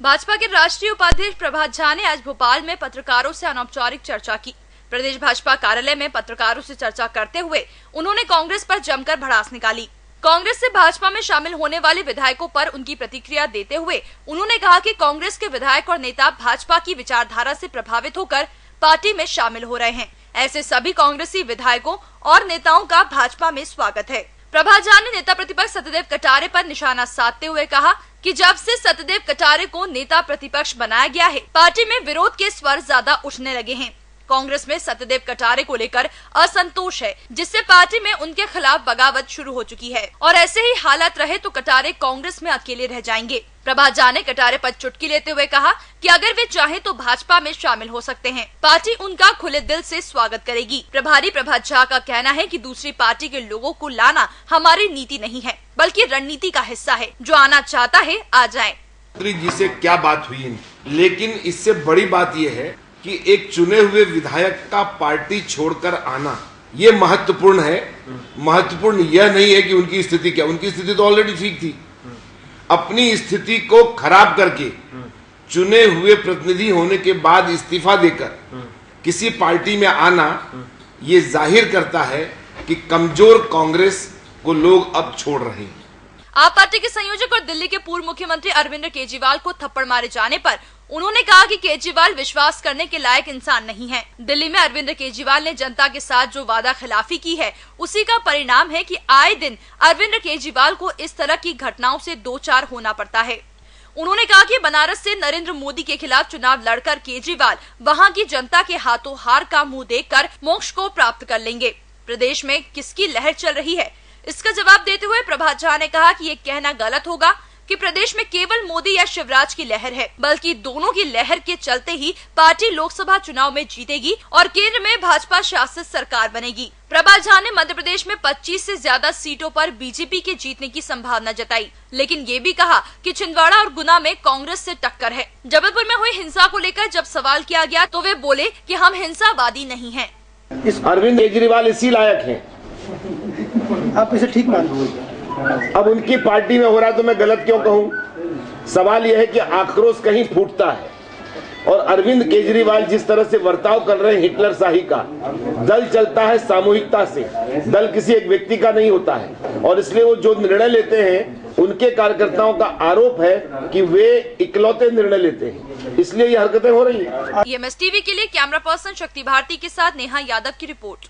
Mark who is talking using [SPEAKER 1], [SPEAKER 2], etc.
[SPEAKER 1] भाजपा के राष्ट्रीय उपाध्यक्ष प्रभात झा ने आज भोपाल में पत्रकारों से अनौपचारिक चर्चा की। प्रदेश भाजपा कार्यालय में पत्रकारों से चर्चा करते हुए उन्होंने कांग्रेस पर जमकर भड़ास निकाली। कांग्रेस से भाजपा में शामिल होने वाले विधायकों पर उनकी प्रतिक्रिया देते हुए उन्होंने कहा कि कांग्रेस के विधायक और नेता भाजपा की विचारधारा से प्रभावित होकर पार्टी में शामिल हो रहे हैं। ऐसे सभी कांग्रेसी विधायकों और नेताओं का भाजपा में स्वागत है। प्रभात झा ने नेता प्रतिपक्ष सत्यदेव कटारे पर निशाना साधते हुए कहा कि जब से सत्यदेव कटारे को नेता प्रतिपक्ष बनाया गया है, पार्टी में विरोध के स्वर ज्यादा उठने लगे हैं। कांग्रेस में सत्यदेव कटारे को लेकर असंतोष है, जिससे पार्टी में उनके खिलाफ बगावत शुरू हो चुकी है और ऐसे ही हालात रहे तो कटारे कांग्रेस में अकेले रह जाएंगे। प्रभात झा ने कटारे पर चुटकी लेते हुए कहा कि अगर वे चाहें तो भाजपा में शामिल हो सकते हैं। पार्टी उनका खुले दिल से स्वागत करेगी। प्रभारी प्रभात झा का कहना है कि दूसरी पार्टी के लोगों को लाना हमारी नीति नहीं है, बल्कि रणनीति का हिस्सा है। जो आना चाहता है आ जाए।
[SPEAKER 2] जी से क्या बात हुई, लेकिन इससे बड़ी बात यह है कि एक चुने हुए विधायक का पार्टी छोड़कर आना ये महत्वपूर्ण है। महत्वपूर्ण यह नहीं है कि उनकी स्थिति क्या, उनकी स्थिति तो ऑलरेडी ठीक थी। अपनी स्थिति को खराब करके चुने हुए प्रतिनिधि होने के बाद इस्तीफा देकर किसी पार्टी में आना ये जाहिर करता है कि कमजोर कांग्रेस को लोग अब छोड़ रहे हैं।
[SPEAKER 1] आप पार्टी के संयोजक और दिल्ली के पूर्व मुख्यमंत्री अरविंद केजरीवाल को थप्पड़ मारे जाने पर उन्होंने कहा कि केजरीवाल विश्वास करने के लायक इंसान नहीं है। दिल्ली में अरविंद केजरीवाल ने जनता के साथ जो वादा खिलाफी की है, उसी का परिणाम है कि आए दिन अरविंद केजरीवाल को इस तरह की घटनाओं से दो चार होना पड़ता है। उन्होंने कहा कि बनारस से नरेंद्र मोदी के खिलाफ चुनाव लड़कर केजरीवाल वहां की जनता के हाथों हार का मुंह देखकर मोक्ष को प्राप्त कर लेंगे। प्रदेश में किसकी लहर चल रही है, इसका जवाब देते हुए प्रभात झा ने कहा कि ये कहना गलत होगा कि प्रदेश में केवल मोदी या शिवराज की लहर है, बल्कि दोनों की लहर के चलते ही पार्टी लोकसभा चुनाव में जीतेगी और केंद्र में भाजपा शासित सरकार बनेगी। प्रभात झा ने मध्य प्रदेश में 25 से ज्यादा सीटों पर बीजेपी के जीतने की संभावना जताई, लेकिन ये भी कहा कि छिंदवाड़ा और गुना में कांग्रेस से टक्कर है। जबलपुर में हुई हिंसा को लेकर जब सवाल किया गया तो वे बोले कि हम हिंसावादी नहीं हैं।
[SPEAKER 2] इस अरविंद केजरीवाल इसी लायक हैं।
[SPEAKER 3] आप इसे ठीक मानते हो?
[SPEAKER 2] अब उनकी पार्टी में हो रहा है तो मैं गलत क्यों कहूं? सवाल यह है कि आक्रोश कहीं फूटता है और अरविंद केजरीवाल जिस तरह से बर्ताव कर रहे हैं हिटलर शाही का। दल चलता है सामूहिकता से, दल किसी एक व्यक्ति का नहीं होता है और इसलिए वो जो निर्णय लेते हैं उनके कार्यकर्ताओं का आरोप है कि वे इकलौते निर्णय लेते हैं, इसलिए ये हरकतें हो रही हैं।
[SPEAKER 1] EMS टीवी के लिए कैमरा पर्सन शक्ति भारती के साथ नेहा यादव की रिपोर्ट।